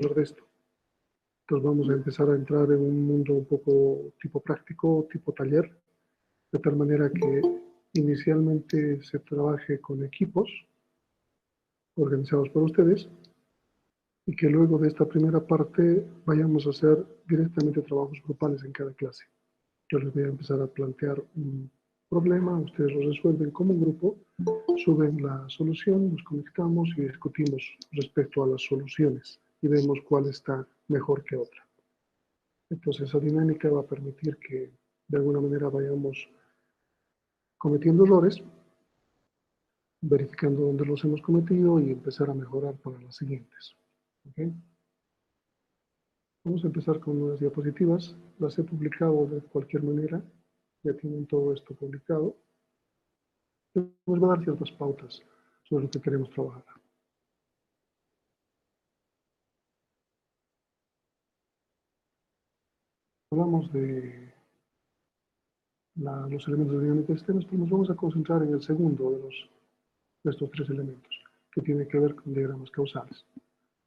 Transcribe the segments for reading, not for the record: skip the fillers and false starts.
hablar de esto. Entonces vamos a empezar a entrar en un mundo un poco tipo práctico, tipo taller, de tal manera que inicialmente se trabaje con equipos organizados por ustedes y que luego de esta primera parte vayamos a hacer directamente trabajos grupales en cada clase. Yo les voy a empezar a plantear un problema, ustedes lo resuelven como un grupo, suben la solución, nos conectamos y discutimos respecto a las soluciones y vemos cuál está mejor que otra. Entonces esa dinámica va a permitir que de alguna manera vayamos cometiendo errores, verificando dónde los hemos cometido y empezar a mejorar para las siguientes. ¿Okay? Vamos a empezar con unas diapositivas. Las he publicado de cualquier manera. Ya tienen todo esto publicado. Nos va a dar ciertas pautas sobre lo que queremos trabajar. Hablamos de los elementos de dinámica de sistemas, pero nos vamos a concentrar en el segundo de estos tres elementos, que tiene que ver con diagramas causales.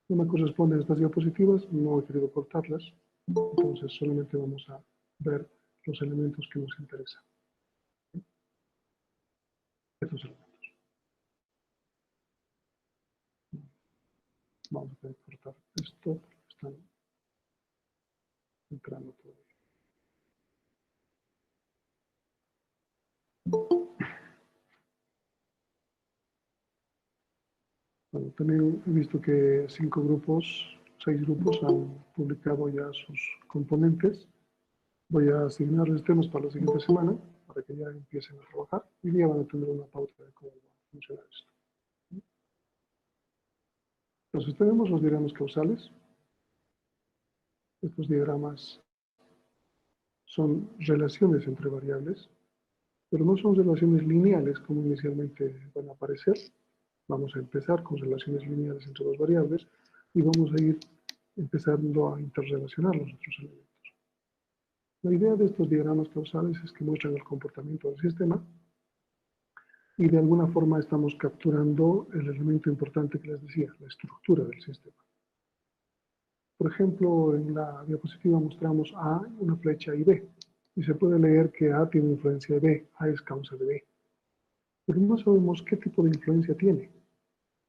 No me corresponden estas diapositivas, no he querido cortarlas, entonces solamente vamos a ver los elementos que nos interesan. Estos elementos. Vamos a tener que cortar esto, están entrando todavía. Bueno, también he visto que 6 grupos han publicado ya sus componentes. Voy a asignarles temas para la siguiente semana, para que ya empiecen a trabajar, y ya van a tener una pauta de cómo va a funcionar esto. Entonces tenemos los diagramas causales. Estos diagramas son relaciones entre variables, pero no son relaciones lineales como inicialmente van a aparecer. Vamos a empezar con relaciones lineales entre dos variables y vamos a ir empezando a interrelacionar los otros elementos. La idea de estos diagramas causales es que muestran el comportamiento del sistema y de alguna forma estamos capturando el elemento importante que les decía, la estructura del sistema. Por ejemplo, en la diapositiva mostramos A, una flecha y B, y se puede leer que A tiene influencia de B, A es causa de B. Pero no sabemos qué tipo de influencia tiene.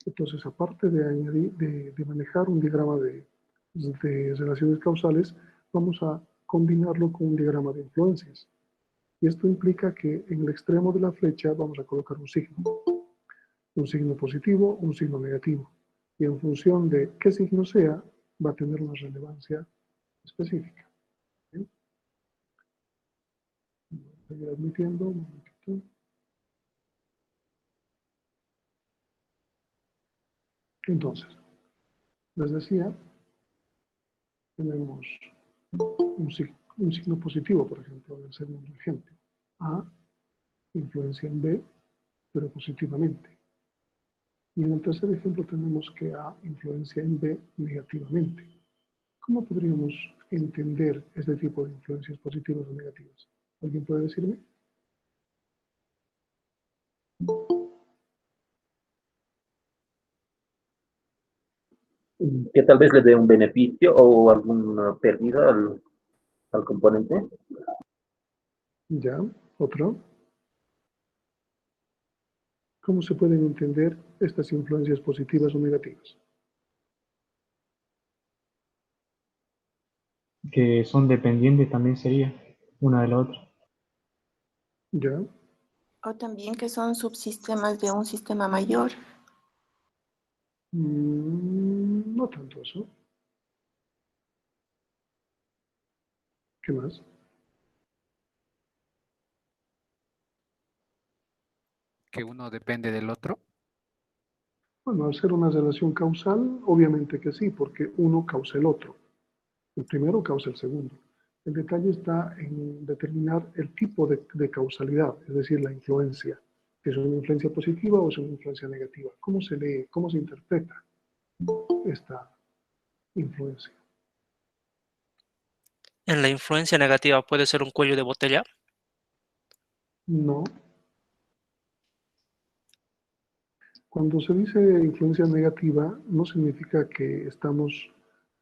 Entonces, aparte de manejar un diagrama de relaciones causales, vamos a combinarlo con un diagrama de influencias. Y esto implica que en el extremo de la flecha vamos a colocar un signo positivo, un signo negativo. Y en función de qué signo sea, va a tener una relevancia específica. ¿Sí? Voy a seguir admitiendo un momentito. Entonces, les decía, tenemos un signo positivo, por ejemplo, en el segundo ejemplo. A influencia en B, pero positivamente. Y en el tercer ejemplo tenemos que A influencia en B negativamente. ¿Cómo podríamos entender este tipo de influencias positivas o negativas? ¿Alguien puede decirme? Que tal vez le dé un beneficio o alguna pérdida al componente. Ya, otro. ¿Cómo se pueden entender estas influencias positivas o negativas? Que son dependientes también sería una de la otra. Ya. O también que son subsistemas de un sistema mayor. No tanto eso. ¿Qué más? Que uno depende del otro. Bueno, al ser una relación causal, obviamente que sí, porque uno causa el otro. El primero causa el segundo. El detalle está en determinar el tipo de causalidad, es decir, la influencia. Si es una influencia positiva o es una influencia negativa. ¿Cómo se lee, cómo se interpreta esta influencia? En la influencia negativa puede ser un cuello de botella. No. Cuando se dice influencia negativa, no significa que estamos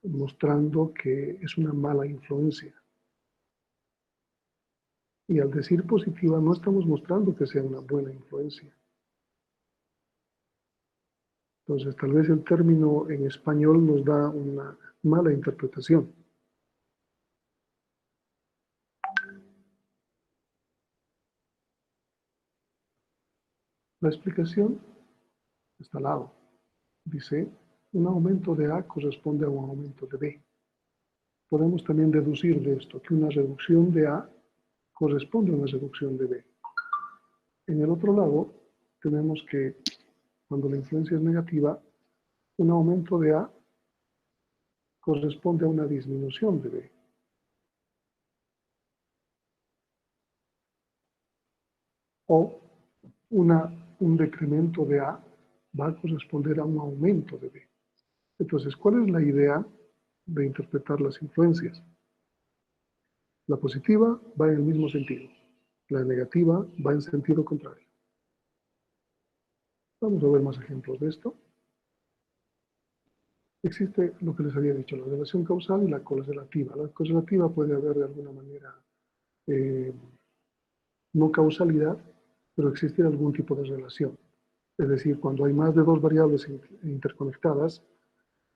mostrando que es una mala influencia. Y al decir positiva no estamos mostrando que sea una buena influencia. Entonces, tal vez el término en español nos da una mala interpretación. La explicación está al lado. Dice, un aumento de A corresponde a un aumento de B. Podemos también deducir de esto que una reducción de A corresponde a una reducción de B. En el otro lado, tenemos que cuando la influencia es negativa, un aumento de A corresponde a una disminución de B. O un decremento de A va a corresponder a un aumento de B. Entonces, ¿cuál es la idea de interpretar las influencias? La positiva va en el mismo sentido. La negativa va en sentido contrario. Vamos a ver más ejemplos de esto. Existe lo que les había dicho, la relación causal y la correlativa. La correlativa puede haber de alguna manera no causalidad, pero existe algún tipo de relación. Es decir, cuando hay más de dos variables interconectadas,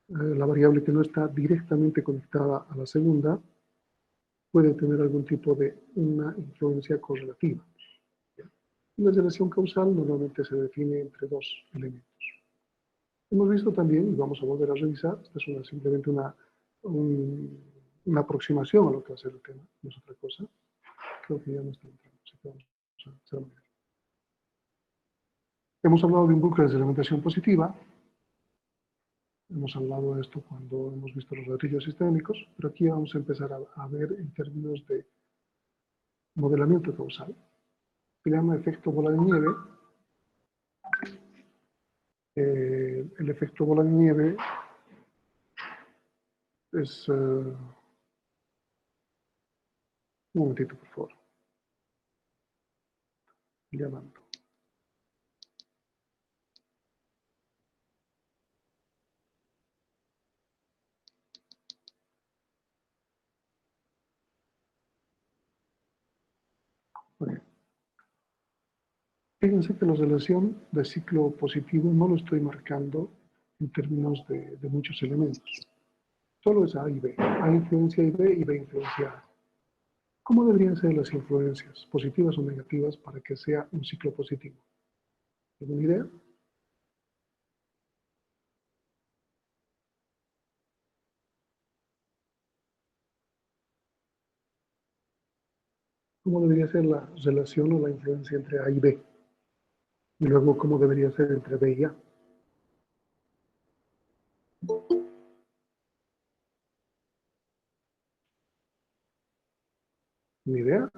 la variable que no está directamente conectada a la segunda puede tener algún tipo de una influencia correlativa. La relación causal normalmente se define entre dos elementos. Hemos visto también, y vamos a volver a revisar, esta es simplemente una aproximación a lo que va a ser el tema, no es otra cosa. Creo que ya no está entrando, así que vamos a hacer una idea. Hemos hablado de un bucle de alimentación positiva. Hemos hablado de esto cuando hemos visto los ladrillos sistémicos, pero aquí vamos a empezar a ver en términos de modelamiento causal. Se llama efecto bola de nieve. El efecto bola de nieve es... un momentito, por favor. Llamando. Okay. Fíjense que la relación de ciclo positivo no lo estoy marcando en términos de muchos elementos. Solo es A y B. A influencia y B influencia A. ¿Cómo deberían ser las influencias, positivas o negativas, para que sea un ciclo positivo? ¿Alguna idea? ¿Cómo debería ser la relación o la influencia entre A y B? Y luego, ¿cómo debería ser entre B y A? ¿Una idea?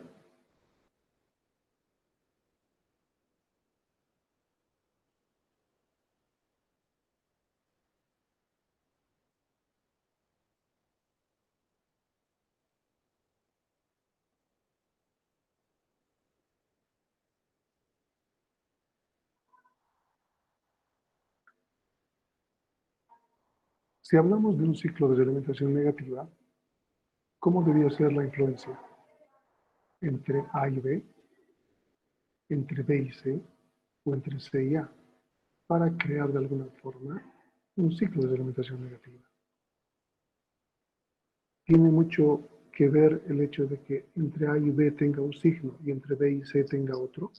Si hablamos de un ciclo de alimentación negativa, ¿cómo debería ser la influencia entre A y B, entre B y C, o entre C y A, para crear de alguna forma un ciclo de alimentación negativa? Tiene mucho que ver el hecho de que entre A y B tenga un signo y entre B y C tenga otro.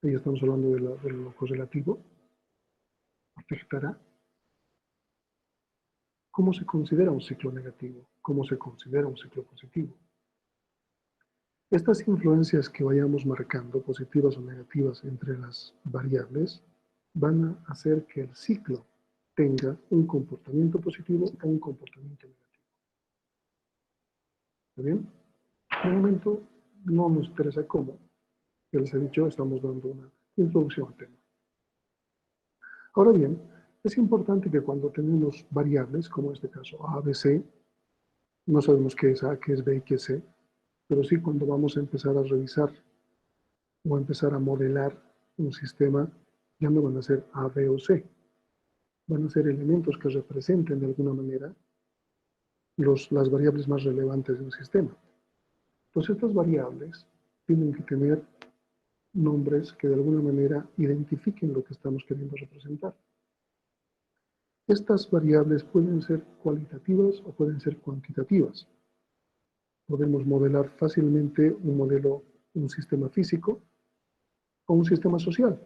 Ahí estamos hablando de lo correlativo. ¿Afectará? ¿Cómo se considera un ciclo negativo? ¿Cómo se considera un ciclo positivo? Estas influencias que vayamos marcando, positivas o negativas, entre las variables, van a hacer que el ciclo tenga un comportamiento positivo o un comportamiento negativo. ¿Está bien? De momento no nos interesa cómo. Ya les he dicho, estamos dando una introducción al tema. Ahora bien, es importante que cuando tenemos variables, como en este caso A, B, C, no sabemos qué es A, qué es B y qué es C, pero sí cuando vamos a empezar a revisar o a empezar a modelar un sistema, ya no van a ser A, B o C. van a ser elementos que representen de alguna manera las variables más relevantes del sistema. Entonces estas variables tienen que tener nombres que de alguna manera identifiquen lo que estamos queriendo representar. Estas variables pueden ser cualitativas o pueden ser cuantitativas. Podemos modelar fácilmente un sistema físico o un sistema social.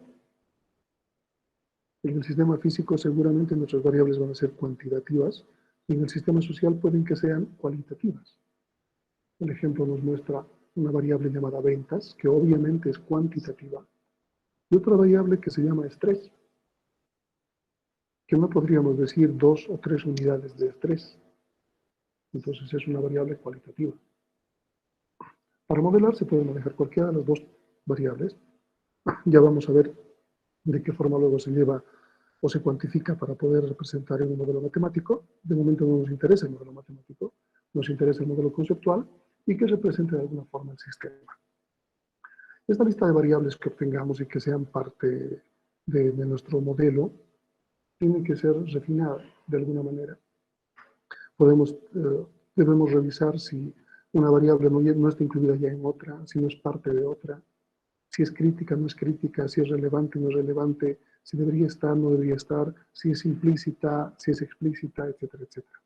En el sistema físico seguramente nuestras variables van a ser cuantitativas y en el sistema social pueden que sean cualitativas. El ejemplo nos muestra una variable llamada ventas, que obviamente es cuantitativa, y otra variable que se llama estrés, que no podríamos decir 2 o 3 unidades de estrés. Entonces es una variable cualitativa. Para modelar se puede manejar cualquiera de las dos variables. Ya vamos a ver de qué forma luego se lleva o se cuantifica para poder representar en un modelo matemático. De momento no nos interesa el modelo matemático, nos interesa el modelo conceptual y que represente de alguna forma el sistema. Esta lista de variables que obtengamos y que sean parte de nuestro modelo tiene que ser refinada de alguna manera. Debemos revisar si una variable no está incluida ya en otra, si no es parte de otra, si es crítica, no es crítica, si es relevante, no es relevante, si debería estar, no debería estar, si es implícita, si es explícita, etcétera, etcétera.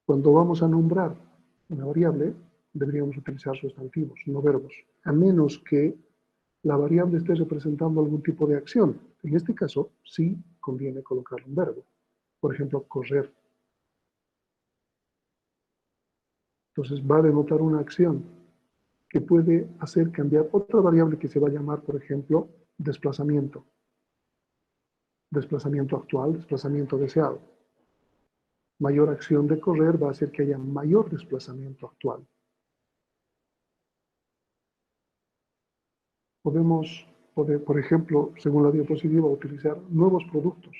Cuando vamos a nombrar una variable, deberíamos utilizar sustantivos, no verbos, a menos que la variable esté representando algún tipo de acción. En este caso, sí conviene colocar un verbo. Por ejemplo, correr. Entonces va a denotar una acción que puede hacer cambiar otra variable que se va a llamar, por ejemplo, desplazamiento. Desplazamiento actual, desplazamiento deseado. Mayor acción de correr va a hacer que haya mayor desplazamiento actual. Podemos, por ejemplo, según la diapositiva, utilizar nuevos productos,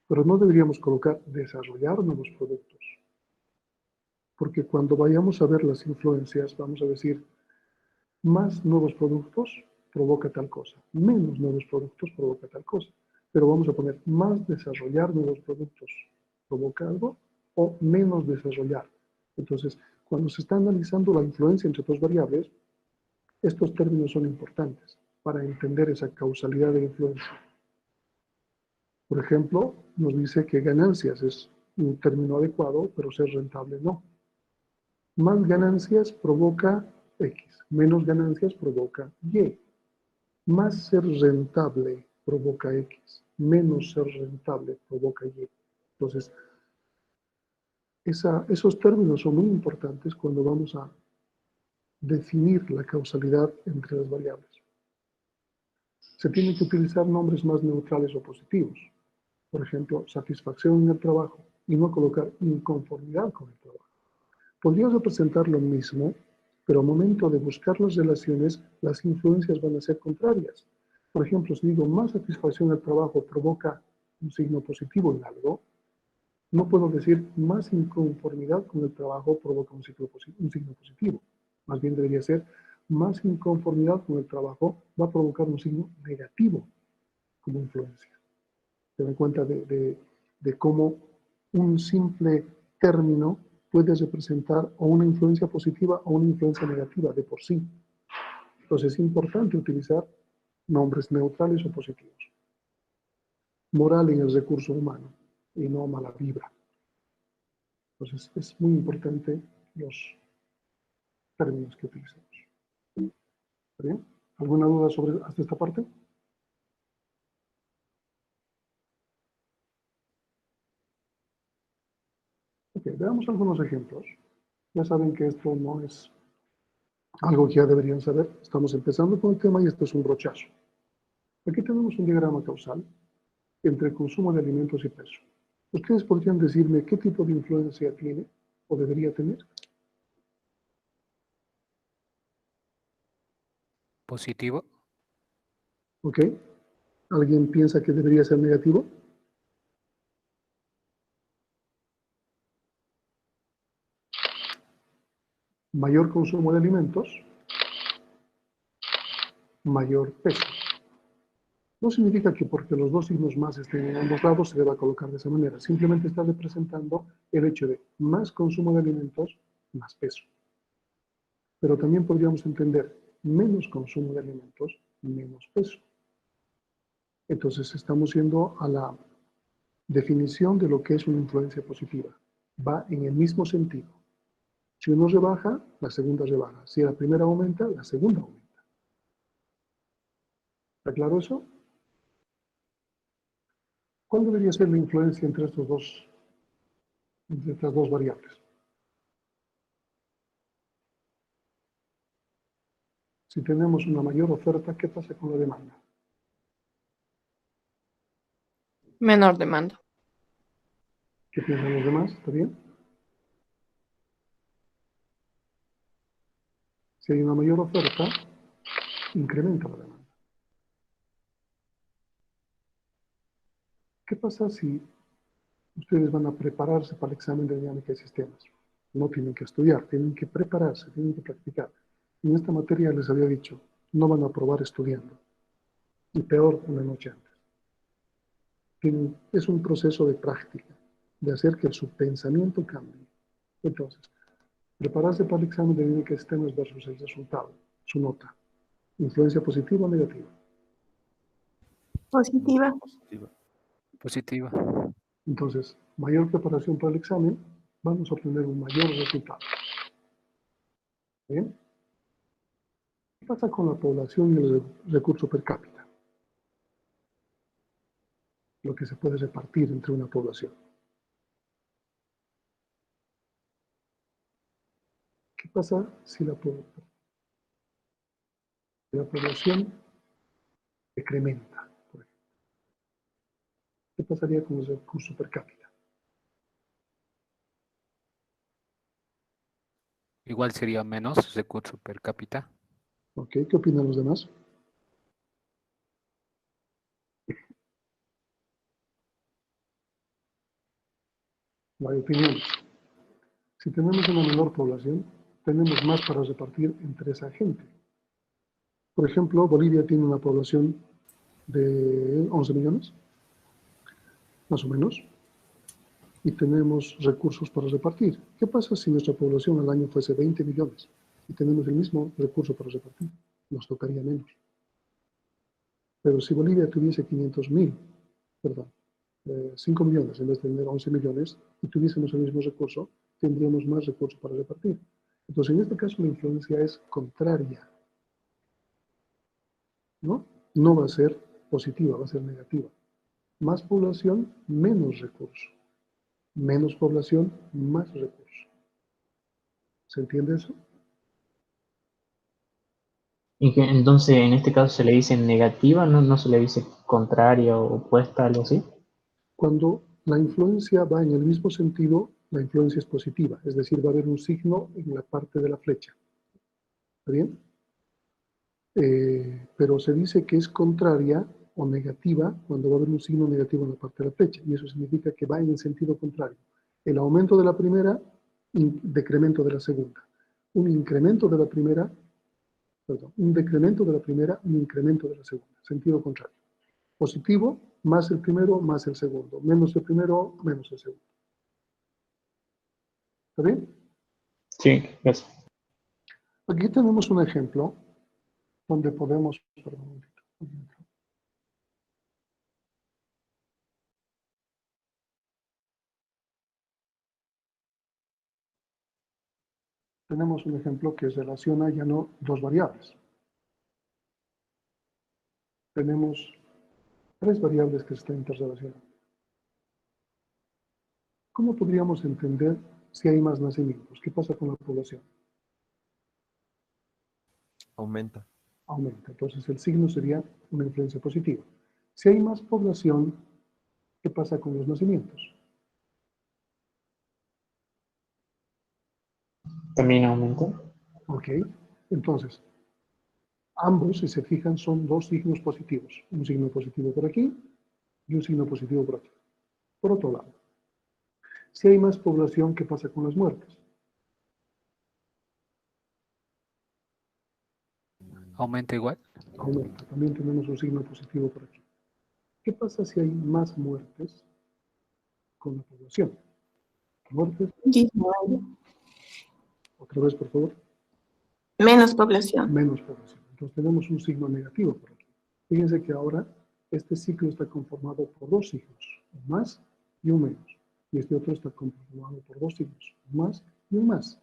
pero no deberíamos colocar desarrollar nuevos productos. Porque cuando vayamos a ver las influencias, vamos a decir, más nuevos productos provoca tal cosa, menos nuevos productos provoca tal cosa. Pero vamos a poner más desarrollar nuevos productos provoca algo o menos desarrollar. Entonces, cuando se está analizando la influencia entre dos variables, estos términos son importantes para entender esa causalidad de influencia. Por ejemplo, nos dice que ganancias es un término adecuado, pero ser rentable no. Más ganancias provoca X, menos ganancias provoca Y. Más ser rentable provoca X, menos ser rentable provoca Y. Entonces, esos términos son muy importantes cuando vamos a definir la causalidad entre las variables. Se tienen que utilizar nombres más neutrales o positivos. Por ejemplo, satisfacción en el trabajo y no colocar inconformidad con el trabajo. Podría representar lo mismo, pero al momento de buscar las relaciones, las influencias van a ser contrarias. Por ejemplo, si digo más satisfacción al trabajo provoca un signo positivo en algo, no puedo decir más inconformidad con el trabajo provoca un signo positivo. Más bien debería ser más inconformidad con el trabajo va a provocar un signo negativo como influencia. Se dan cuenta de cómo un simple término puede representar o una influencia positiva o una influencia negativa de por sí. Entonces es importante utilizar nombres neutrales o positivos. Moral en el recurso humano y no mala vibra. Entonces es muy importante los términos que utilizamos. ¿Está bien? ¿Alguna duda sobre hasta esta parte? Ok, veamos algunos ejemplos. Ya saben que esto no es algo que ya deberían saber. Estamos empezando con el tema y esto es un brochazo. Aquí tenemos un diagrama causal entre consumo de alimentos y peso. ¿Ustedes podrían decirme qué tipo de influencia tiene o debería tener? Positivo. ¿Ok? ¿Alguien piensa que debería ser negativo? Mayor consumo de alimentos, mayor peso. No significa que porque los dos signos más estén en ambos lados se deba colocar de esa manera. Simplemente está representando el hecho de más consumo de alimentos, más peso. Pero también podríamos entender menos consumo de alimentos, menos peso. Entonces estamos yendo a la definición de lo que es una influencia positiva. Va en el mismo sentido. Si uno rebaja, la segunda rebaja. Si la primera aumenta, la segunda aumenta. ¿Está claro eso? ¿Cuál debería ser la influencia entre estas dos variables? Si tenemos una mayor oferta, ¿qué pasa con la demanda? Menor demanda. ¿Qué piensan los demás? ¿Está bien? Si hay una mayor oferta, incrementa la demanda. ¿Qué pasa si ustedes van a prepararse para el examen de dinámica de sistemas? No tienen que estudiar, tienen que prepararse, tienen que practicar. En esta materia les había dicho, no van a probar estudiando. Y peor, una noche antes. Es un proceso de práctica, de hacer que su pensamiento cambie. Entonces, prepararse para el examen de dinámica de sistemas versus el resultado, su nota. ¿Influencia positiva o negativa? Positiva. Positiva. Entonces, mayor preparación para el examen, vamos a obtener un mayor resultado. ¿Bien? ¿Qué pasa con la población y el recurso per cápita? Lo que se puede repartir entre una población. ¿Qué pasa si la población decrementa, por ejemplo? ¿Qué pasaría con el recurso per cápita? Igual sería menos recurso per cápita. ¿Ok? ¿Qué opinan los demás? No hay opiniones. Si tenemos una menor población, tenemos más para repartir entre esa gente. Por ejemplo, Bolivia tiene una población de 11 millones, más o menos, y tenemos recursos para repartir. ¿Qué pasa si nuestra población al año fuese 20 millones y tenemos el mismo recurso para repartir? Nos tocaría menos. Pero si Bolivia tuviese 5 millones en vez de tener 11 millones y tuviésemos el mismo recurso, tendríamos más recursos para repartir. Entonces, en este caso, la influencia es contraria, ¿no? No va a ser positiva, va a ser negativa. Más población, menos recursos. Menos población, más recursos. ¿Se entiende eso? Y que entonces en este caso se le dice negativa, no se le dice contraria o opuesta, algo así. Cuando la influencia va en el mismo sentido, la influencia es positiva, es decir, va a haber un signo en la parte de la flecha. ¿Está bien? Pero se dice que es contraria o negativa cuando va a haber un signo negativo en la parte de la flecha, y eso significa que va en el sentido contrario. El aumento de la primera, decremento de la segunda. Un incremento de la primera, perdón, un decremento de la primera, un incremento de la segunda, sentido contrario. Positivo, más el primero, más el segundo. Menos el primero, menos el segundo. ¿Está bien? Sí, gracias. Aquí tenemos un ejemplo donde podemos, perdón, un momentito. Tenemos un ejemplo que relaciona ya no dos variables. Tenemos tres variables que se están interrelacionando. ¿Cómo podríamos entender si hay más nacimientos? ¿Qué pasa con la población? Aumenta. Aumenta. Entonces el signo sería una influencia positiva. Si hay más población, ¿qué pasa con los nacimientos? También aumenta. ¿Ok? Entonces, ambos, si se fijan, son dos signos positivos. Un signo positivo por aquí y un signo positivo por aquí. Por otro lado, si hay más población, ¿qué pasa con las muertes? Aumenta igual. Aumenta. También tenemos un signo positivo por aquí. ¿Qué pasa si hay más muertes con la población? Muertes, Disminuye. otra vez por favor, Menos población. menos población. Entonces tenemos un signo negativo por aquí. Fíjense que ahora este ciclo está conformado por dos signos, un más y un menos. Y este otro está conformado por dos signos, un más y un más.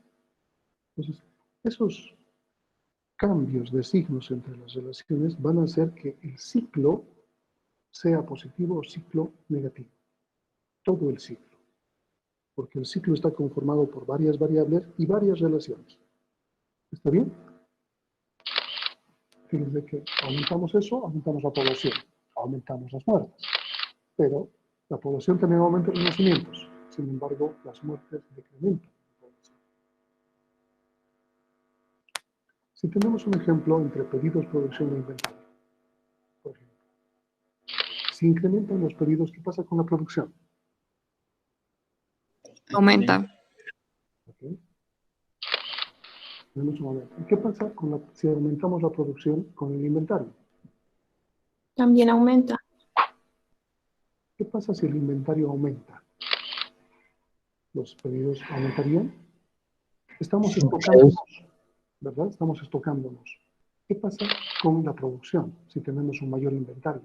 Entonces, esos cambios de signos entre las relaciones van a hacer que el ciclo sea positivo o ciclo negativo. Todo el ciclo. Porque el ciclo está conformado por varias variables y varias relaciones. ¿Está bien? Fíjense que aumentamos eso, aumentamos la población, aumentamos las muertes. Pero la población también aumenta los nacimientos. Sin embargo, las muertes decrementan la población. Si tenemos un ejemplo entre pedidos, producción e inventario, por ejemplo, si incrementan los pedidos, ¿qué pasa con la producción? Aumenta. ¿Okay? Tenemos un aumento. ¿Y qué pasa si aumentamos la producción con el inventario? También aumenta. ¿Qué pasa si el inventario aumenta? ¿Los pedidos aumentarían? Estamos estocándonos, ¿verdad? Estamos estocándonos. ¿Qué pasa con la producción si tenemos un mayor inventario?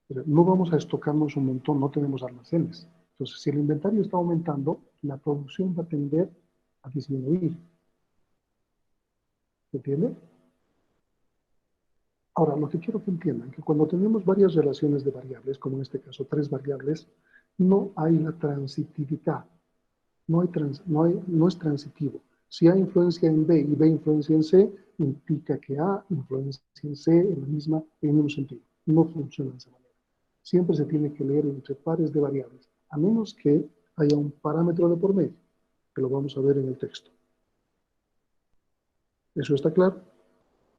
Pero no vamos a estocarnos un montón, no tenemos almacenes. Entonces, si el inventario está aumentando, la producción va a tender a disminuir. ¿Se entiende? Ahora, lo que quiero que entiendan, que cuando tenemos varias relaciones de variables, como en este caso 3 variables, no hay la transitividad. No es transitivo. Si A influencia en B y B influencia en C, implica que A influencia en C en el mismo sentido. No funciona de esa manera. Siempre se tiene que leer entre pares de variables, a menos que haya un parámetro de por medio, que lo vamos a ver en el texto. ¿Eso está claro?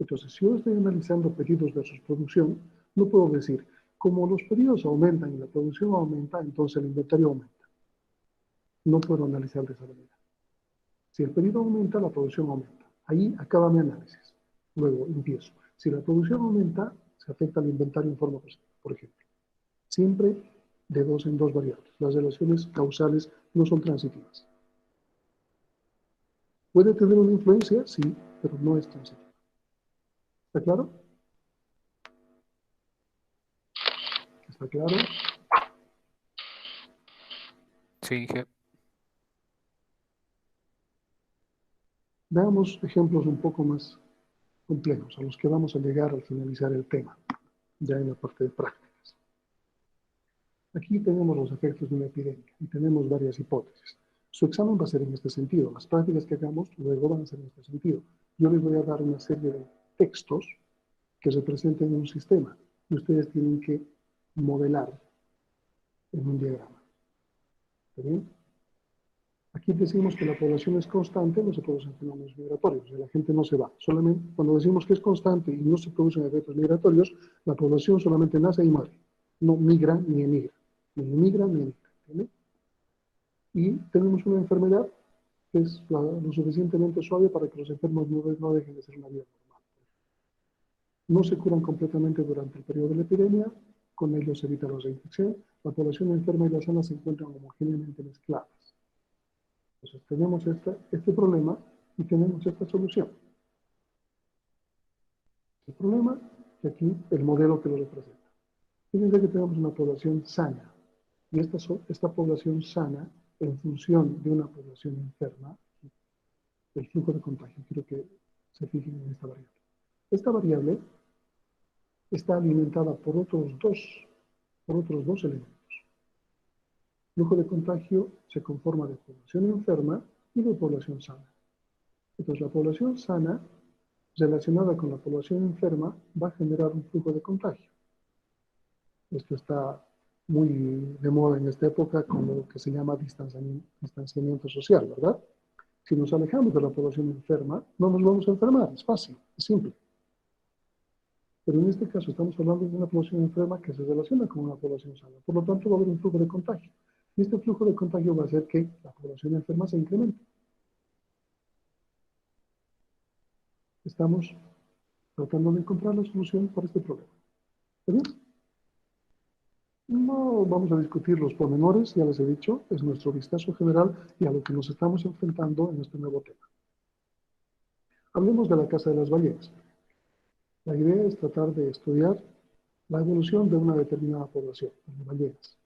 Entonces, si yo estoy analizando pedidos versus producción, no puedo decir, como los pedidos aumentan y la producción aumenta, entonces el inventario aumenta. No puedo analizar de esa manera. Si el pedido aumenta, la producción aumenta. Ahí acaba mi análisis. Luego empiezo. Si la producción aumenta, se afecta al inventario en forma positiva, por ejemplo. Siempre de dos en dos variables. Las relaciones causales no son transitivas. ¿Puede tener una influencia? Sí, pero no es transitiva. ¿Está claro? ¿Está claro? Sí, Veamos ejemplos un poco más complejos, a los que vamos a llegar al finalizar el tema, ya en la parte de prácticas. Aquí tenemos los efectos de una epidemia y tenemos varias hipótesis. Su examen va a ser en este sentido. Las prácticas que hagamos luego van a ser en este sentido. Yo les voy a dar una serie de textos que representen un sistema y ustedes tienen que modelar en un diagrama. ¿Está bien? Aquí decimos que la población es constante, no se producen fenómenos migratorios, o sea, la gente no se va. Solamente cuando decimos que es constante y no se producen efectos migratorios, la población solamente nace y muere. No migra ni emigra. Ni emigra ni emigra. ¿Entiende? Y tenemos una enfermedad que es lo suficientemente suave para que los enfermos no dejen de ser una vida normal. No se curan completamente durante el periodo de la epidemia, con ello se evita la reinfección. La población enferma y la sana se encuentran homogéneamente mezcladas. Entonces tenemos este problema y tenemos esta solución. El problema y aquí el modelo que lo representa. Fíjense que tenemos una población sana y esta población sana en función de una población enferma, el flujo de contagio. Quiero que se fijen en esta variable. Esta variable está alimentada por otros dos elementos. El flujo de contagio se conforma de población enferma y de población sana. Entonces, la población sana relacionada con la población enferma va a generar un flujo de contagio. Esto está muy de moda en esta época con lo que se llama distanciamiento social, ¿verdad? Si nos alejamos de la población enferma, no nos vamos a enfermar, es fácil, es simple. Pero en este caso estamos hablando de una población enferma que se relaciona con una población sana. Por lo tanto, va a haber un flujo de contagio. Y este flujo de contagio va a hacer que la población enferma se incremente. Estamos tratando de encontrar la solución para este problema. ¿Está bien? No vamos a discutir los pormenores, ya les he dicho, es nuestro vistazo general y a lo que nos estamos enfrentando en este nuevo tema. Hablemos de la Casa de las Ballenas. La idea es tratar de estudiar la evolución de una determinada población de ballenas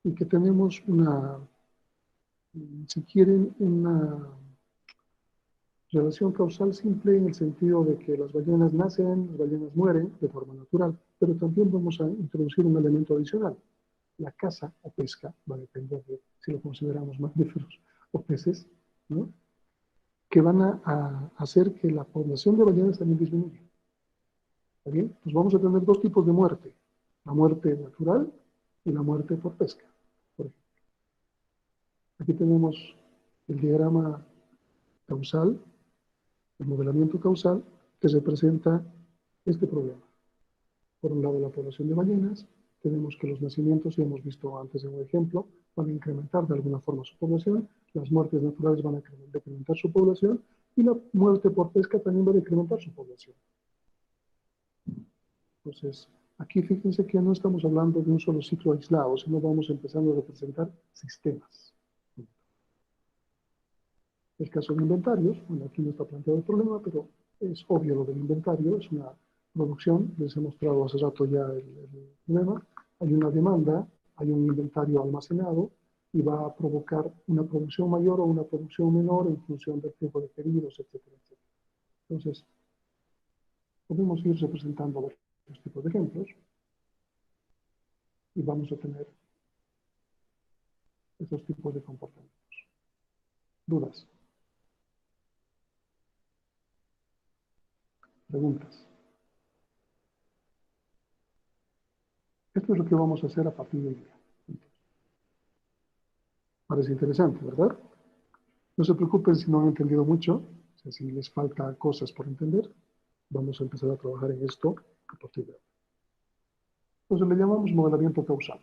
y que tenemos una, si quieren, una relación causal simple en el sentido de que las ballenas nacen, las ballenas mueren de forma natural, pero también vamos a introducir un elemento adicional. La caza o pesca, va a depender de si lo consideramos mamíferos o peces, ¿no? Que van a hacer que la población de ballenas también disminuya. ¿Está bien? Pues vamos a tener dos tipos de muerte, la muerte natural y la muerte por pesca. Por ejemplo. Aquí tenemos el diagrama causal, el modelamiento causal, que representa este problema. Por un lado, la población de ballenas, tenemos que los nacimientos, y hemos visto antes en un ejemplo, van a incrementar de alguna forma su población, las muertes naturales van a decrementar su población, y la muerte por pesca también va a decrementar su población. Entonces, aquí fíjense que no estamos hablando de un solo ciclo aislado, sino vamos empezando a representar sistemas. El caso de inventarios, bueno, aquí no está planteado el problema, pero es obvio lo del inventario, es una producción, les he mostrado hace rato ya el problema, hay una demanda, hay un inventario almacenado y va a provocar una producción mayor o una producción menor en función del tipo de pedidos, etcétera, etcétera. Entonces, podemos ir representando varios tipos de ejemplos y vamos a tener estos tipos de comportamientos. ¿Dudas? ¿Preguntas? Esto es lo que vamos a hacer a partir del día. Parece interesante, ¿verdad? No se preocupen si no han entendido mucho, o sea, si les falta cosas por entender, vamos a empezar a trabajar en esto a partir de ahora. Entonces le llamamos modelamiento causal.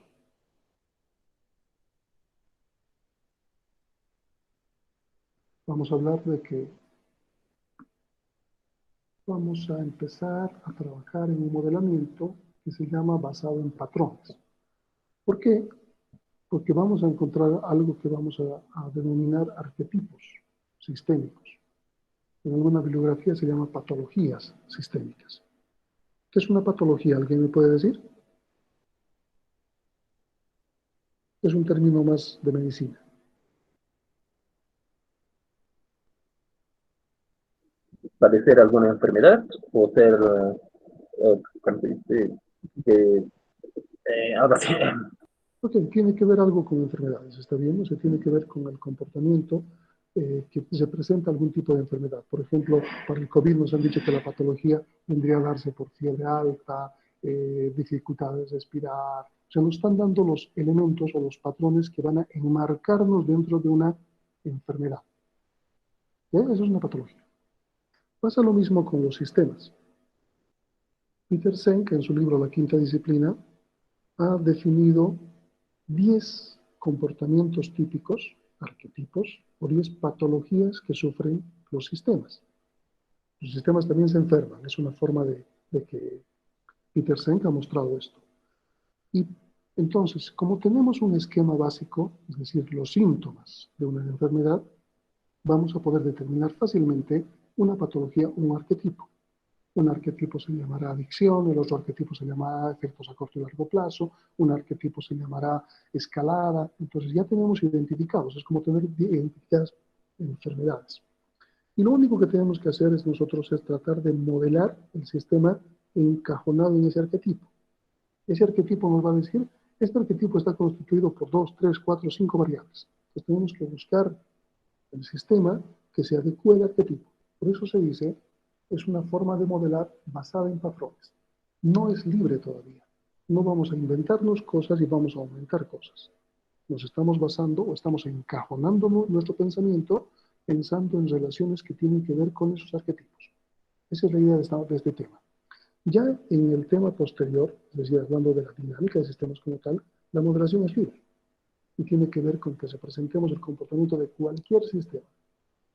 Vamos a hablar de que vamos a empezar a trabajar en un modelamiento que se llama basado en patrones. ¿Por qué? Porque vamos a encontrar algo que vamos a denominar arquetipos sistémicos. En alguna bibliografía se llama patologías sistémicas. ¿Qué es una patología? ¿Alguien me puede decir? Es un término más de medicina. ¿Padecer alguna enfermedad o ser, ¿cómo se dice? Algo así. Ok, tiene que ver algo con enfermedades, ¿está bien? O sea, tiene que ver con el comportamiento que se presenta algún tipo de enfermedad. Por ejemplo, para el COVID nos han dicho que la patología vendría a darse por fiebre alta, dificultades de respirar. O sea, nos están dando los elementos o los patrones que van a enmarcarnos dentro de una enfermedad. ¿Ya? Eso es una patología. Pasa lo mismo con los sistemas. Peter Senk, en su libro La Quinta Disciplina, ha definido 10 comportamientos típicos, arquetipos, o 10 patologías que sufren los sistemas. Los sistemas también se enferman, es una forma de que Peter Senk ha mostrado esto. Y entonces, como tenemos un esquema básico, es decir, los síntomas de una enfermedad, vamos a poder determinar fácilmente una patología o un arquetipo. Un arquetipo se llamará adicción, el otro arquetipo se llamará efectos a corto y largo plazo, un arquetipo se llamará escalada. Entonces ya tenemos identificados, es como tener identificadas enfermedades. Y lo único que tenemos que hacer nosotros es tratar de modelar el sistema encajonado en ese arquetipo. Ese arquetipo nos va a decir, este arquetipo está constituido por 2, 3, 4, 5 variables. Entonces tenemos que buscar el sistema que se adecue al arquetipo. Por eso se dice, es una forma de modelar basada en patrones. No es libre todavía. No vamos a inventarnos cosas y vamos a aumentar cosas. Nos estamos basando o estamos encajonando nuestro pensamiento pensando en relaciones que tienen que ver con esos arquetipos. Esa es la idea de este tema. Ya en el tema posterior, es decir, hablando de la dinámica de sistemas como tal, la modelación es libre y tiene que ver con que representemos el comportamiento de cualquier sistema.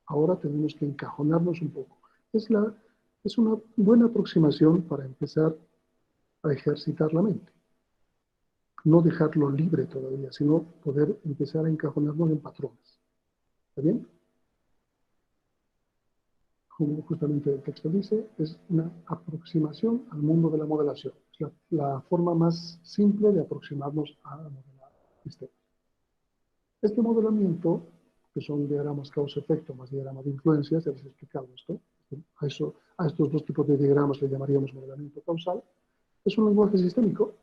Ahora tenemos que encajonarnos un poco. Es una buena aproximación para empezar a ejercitar la mente. no dejarlo libre todavía, sino poder empezar a encajonarnos en patrones. ¿Está bien? Como justamente el texto dice, es una aproximación al mundo de la modelación. Es la forma más simple de aproximarnos a modelar sistemas. Este modelamiento, que son diagramas causa-efecto más diagramas de influencia, ya les he explicado esto, a estos dos tipos de diagramas le llamaríamos modelamiento causal, es un lenguaje sistémico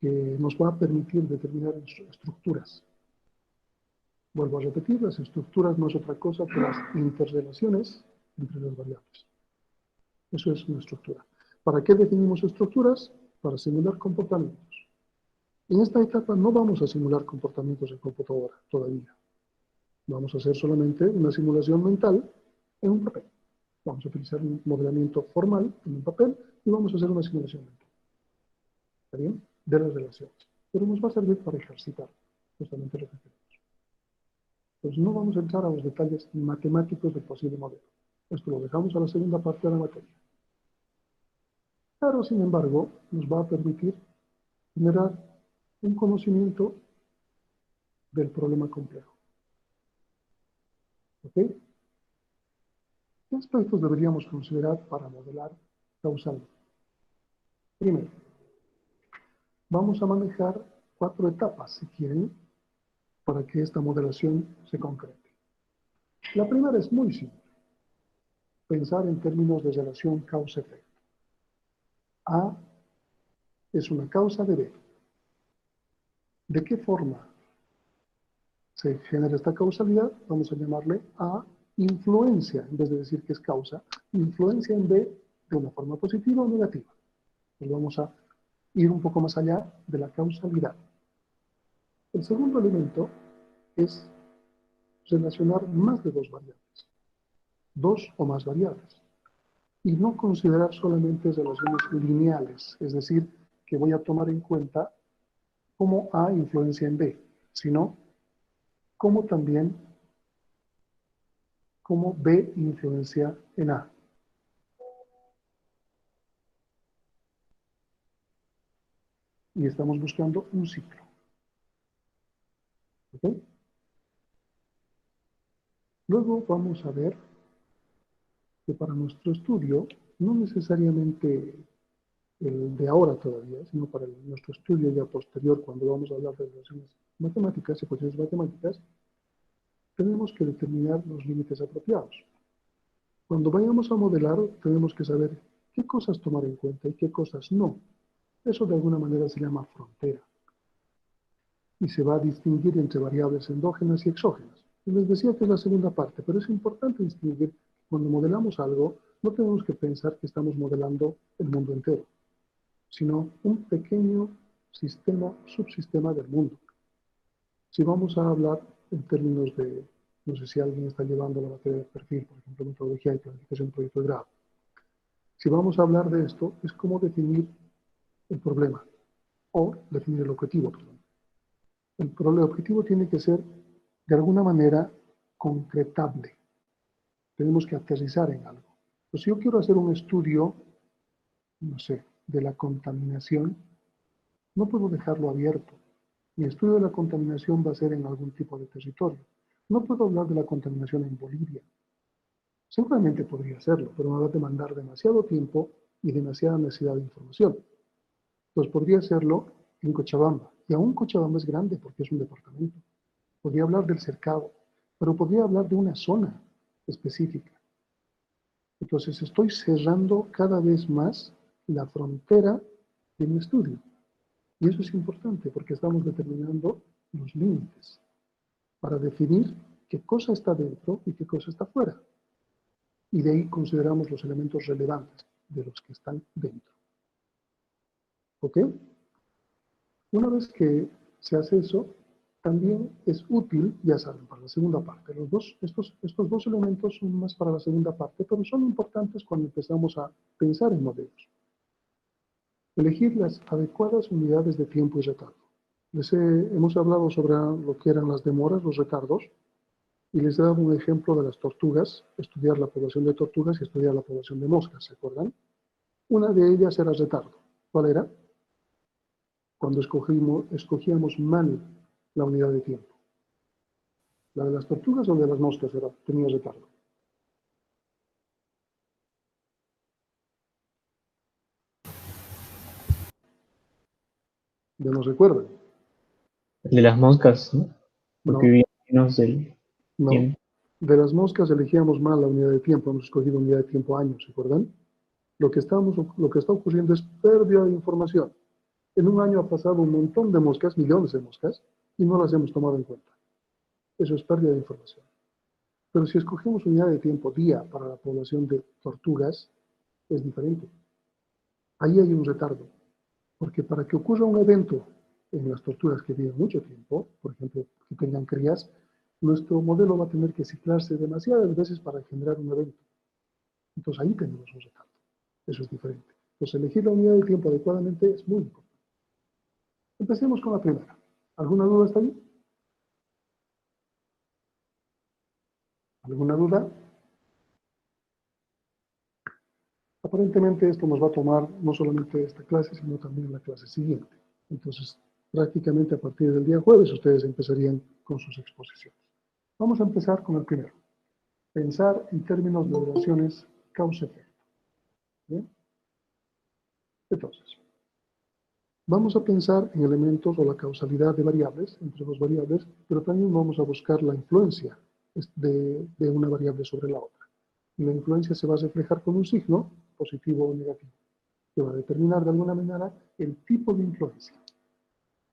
que nos va a permitir determinar estructuras. Vuelvo a repetir, las estructuras no es otra cosa que las interrelaciones entre las variables. Eso es una estructura. ¿Para qué definimos estructuras? Para simular comportamientos. En esta etapa no vamos a simular comportamientos en computadora todavía. Vamos a hacer solamente una simulación mental en un papel. Vamos a utilizar un modelamiento formal en un papel y vamos a hacer una simulación mental. ¿Está bien? De las relaciones. Pero nos va a servir para ejercitar justamente lo que queremos. Entonces no vamos a entrar a los detalles matemáticos del posible modelo. Esto lo dejamos a la segunda parte de la materia. Pero, sin embargo, nos va a permitir generar un conocimiento del problema complejo. ¿Ok? ¿Qué aspectos deberíamos considerar para modelar causal? Primero, vamos a manejar 4 etapas, si quieren, para que esta modelación se concrete. La primera es muy simple. Pensar en términos de relación causa-efecto. A es una causa de B. ¿De qué forma se genera esta causalidad? Vamos a llamarle A influencia, en vez de decir que es causa, influencia en B de una forma positiva o negativa. Pues vamos a ir un poco más allá de la causalidad. El segundo elemento es relacionar más de 2 variables, 2 o más variables, y no considerar solamente relaciones lineales, es decir, que voy a tomar en cuenta cómo A influencia en B, sino cómo también cómo B influencia en A. Y estamos buscando un ciclo. ¿Ok? Luego vamos a ver que para nuestro estudio, no necesariamente el de ahora todavía, sino para nuestro estudio ya posterior, cuando vamos a hablar de relaciones matemáticas, ecuaciones matemáticas, tenemos que determinar los límites apropiados. Cuando vayamos a modelar, tenemos que saber qué cosas tomar en cuenta y qué cosas no. Eso de alguna manera se llama frontera. Y se va a distinguir entre variables endógenas y exógenas. Y les decía que es la segunda parte, pero es importante distinguir, cuando modelamos algo, no tenemos que pensar que estamos modelando el mundo entero, sino un pequeño sistema, subsistema del mundo. Si vamos a hablar en términos de, no sé si alguien está llevando la materia de perfil, por ejemplo, metodología y planificación de proyecto de grado. Si vamos a hablar de esto, es cómo definir el problema, o definir el objetivo, perdón. El objetivo tiene que ser, de alguna manera, concretable. Tenemos que aterrizar en algo. Pues si yo quiero hacer un estudio, no sé, de la contaminación, no puedo dejarlo abierto. Mi estudio de la contaminación va a ser en algún tipo de territorio. No puedo hablar de la contaminación en Bolivia. Seguramente podría hacerlo, pero me va a demandar demasiado tiempo y demasiada necesidad de información. Pues podría hacerlo en Cochabamba. Y aún Cochabamba es grande porque es un departamento. Podría hablar del cercado, pero podría hablar de una zona específica. Entonces estoy cerrando cada vez más la frontera de mi estudio. Y eso es importante porque estamos determinando los límites para definir qué cosa está dentro y qué cosa está fuera. Y de ahí consideramos los elementos relevantes de los que están dentro. ¿Ok? Una vez que se hace eso, también es útil, ya saben, para la segunda parte. Estos dos elementos son más para la segunda parte, pero son importantes cuando empezamos a pensar en modelos. Elegir las adecuadas unidades de tiempo y retardo. Hemos hablado sobre lo que eran las demoras, los retardos, y les he dado un ejemplo de las tortugas, estudiar la población de tortugas y estudiar la población de moscas, ¿se acuerdan? Una de ellas era retardo. ¿Cuál era? cuando escogíamos mal la unidad de tiempo? ¿La de las tortugas o de las moscas tenía retardo? Ya no recuerdan. El de las moscas, ¿no? Porque No, vivía menos del no. tiempo. De las moscas elegíamos mal la unidad de tiempo, hemos escogido unidad de tiempo años, ¿se acuerdan? Lo que está ocurriendo es pérdida de información. En un año ha pasado un montón de moscas, millones de moscas, y no las hemos tomado en cuenta. Eso es pérdida de información. Pero si escogemos unidad de tiempo día para la población de tortugas, es diferente. Ahí hay un retardo, porque para que ocurra un evento en las tortugas que viven mucho tiempo, por ejemplo, que tengan crías, nuestro modelo va a tener que ciclarse demasiadas veces para generar un evento. Entonces ahí tenemos un retardo. Eso es diferente. Entonces elegir la unidad de tiempo adecuadamente es muy importante. Empecemos con la primera. ¿Alguna duda hasta ahí? ¿Alguna duda? Aparentemente esto nos va a tomar no solamente esta clase, sino también la clase siguiente. Entonces, prácticamente a partir del día jueves ustedes empezarían con sus exposiciones. Vamos a empezar con el primero. Pensar en términos de relaciones causa-efecto. ¿Bien? Entonces, vamos a pensar en elementos o la causalidad de variables, entre dos variables, pero también vamos a buscar la influencia de una variable sobre la otra. Y la influencia se va a reflejar con un signo, positivo o negativo, que va a determinar de alguna manera el tipo de influencia.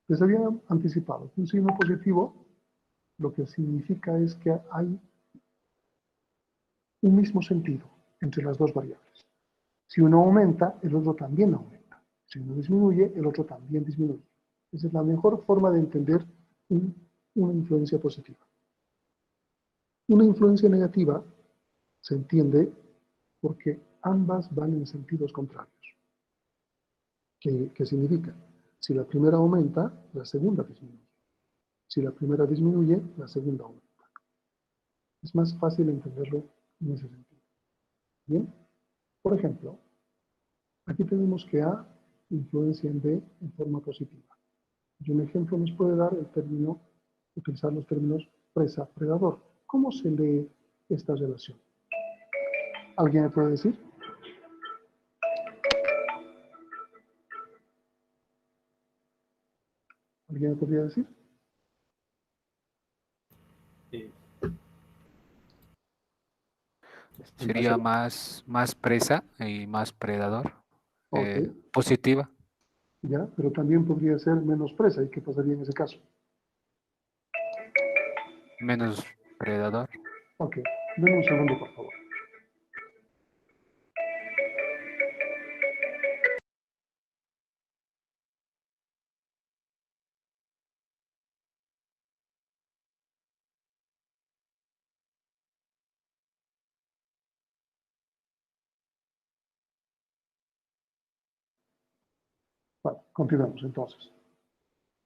Les había anticipado que un signo positivo lo que significa es que hay un mismo sentido entre las dos variables. Si uno aumenta, el otro también aumenta. Si uno disminuye, el otro también disminuye. Esa es la mejor forma de entender una influencia positiva. Una influencia negativa se entiende porque ambas van en sentidos contrarios. ¿Qué significa? Si la primera aumenta, la segunda disminuye. Si la primera disminuye, la segunda aumenta. Es más fácil entenderlo en ese sentido. Bien, por ejemplo, aquí tenemos que A influencia en B en forma positiva. Y un ejemplo nos puede dar utilizar los términos presa-predador. ¿Cómo se lee esta relación? ¿Alguien me puede decir? ¿Alguien me podría decir? Sería más presa y más predador. Ok, Positiva. ya, pero también podría ser menos presa. ¿Y qué pasaría en ese caso? Menos predador. Ok, denme un segundo, por favor. Vale, continuamos entonces.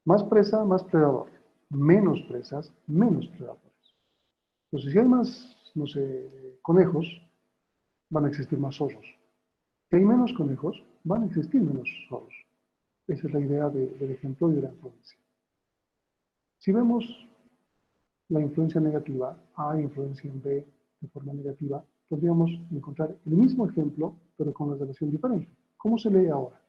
Más presa, más predador. Menos presas, menos predadores. Entonces, si hay más, no sé, conejos, van a existir más zorros. Si hay menos conejos, van a existir menos zorros. Esa es la idea del ejemplo y de la influencia. Si vemos la influencia negativa, A influencia en B de forma negativa, podríamos encontrar el mismo ejemplo, pero con la relación diferente. ¿Cómo se lee ahora?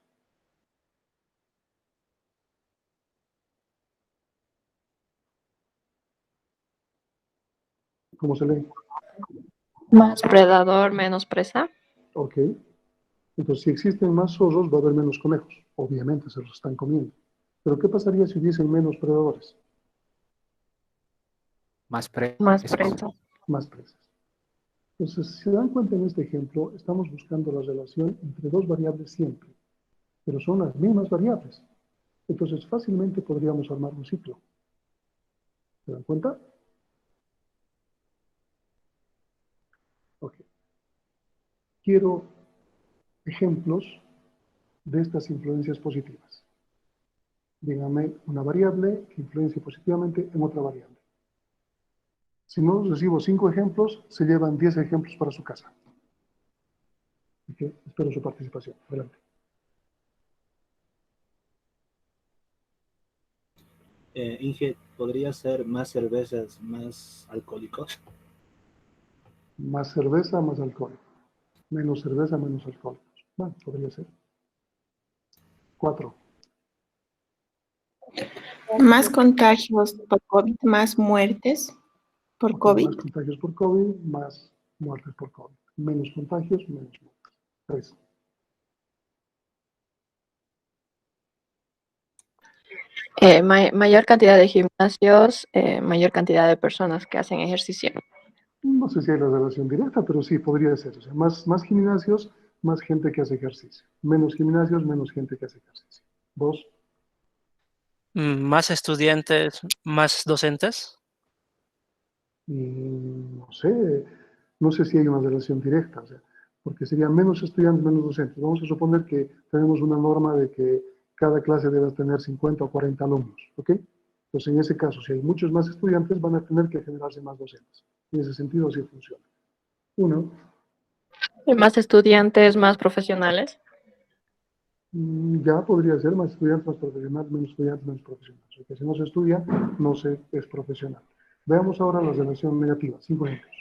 ¿Cómo se lee? Más predador, menos presa. Ok. Entonces, si existen más zorros, va a haber menos conejos. Obviamente se los están comiendo. Pero ¿qué pasaría si hubiesen menos predadores? Más Más presas. presa. Más presas. Entonces, si se dan cuenta en este ejemplo, estamos buscando la relación entre dos variables siempre, pero son las mismas variables. Entonces, fácilmente podríamos armar un ciclo. ¿Se dan cuenta? Ok. Quiero ejemplos de estas influencias positivas. Díganme una variable que influencia positivamente en otra variable. Si no recibo 5 ejemplos, se llevan 10 ejemplos para su casa. Así que espero su participación. Adelante. Inge, ¿podría ser más cervezas, más alcohólicos? Más cerveza, más alcohol. Menos cerveza, menos alcohol. Bueno, podría ser. 4. Más contagios por COVID, más muertes por Más COVID. contagios por COVID, más muertes por COVID. Menos contagios, menos muertes. 3. Mayor cantidad de gimnasios, mayor cantidad de personas que hacen ejercicio. No sé si hay la relación directa, pero sí, podría ser. O sea, más gimnasios, más gente que hace ejercicio. Menos gimnasios, menos gente que hace ejercicio. 2. Más estudiantes, más docentes. No sé si hay una relación directa, o sea, porque serían menos estudiantes, menos docentes. Vamos a suponer que tenemos una norma de que cada clase debe tener 50 o 40 alumnos, ¿ok? Entonces, en ese caso, si hay muchos más estudiantes, van a tener que generarse más docentes. En ese sentido, así funciona. 1. Más estudiantes, más profesionales. Ya podría ser más estudiantes, más profesionales, menos estudiantes, menos profesionales. Porque si no se estudia, no se es profesional. Veamos ahora la relación negativa. 5 ejemplos.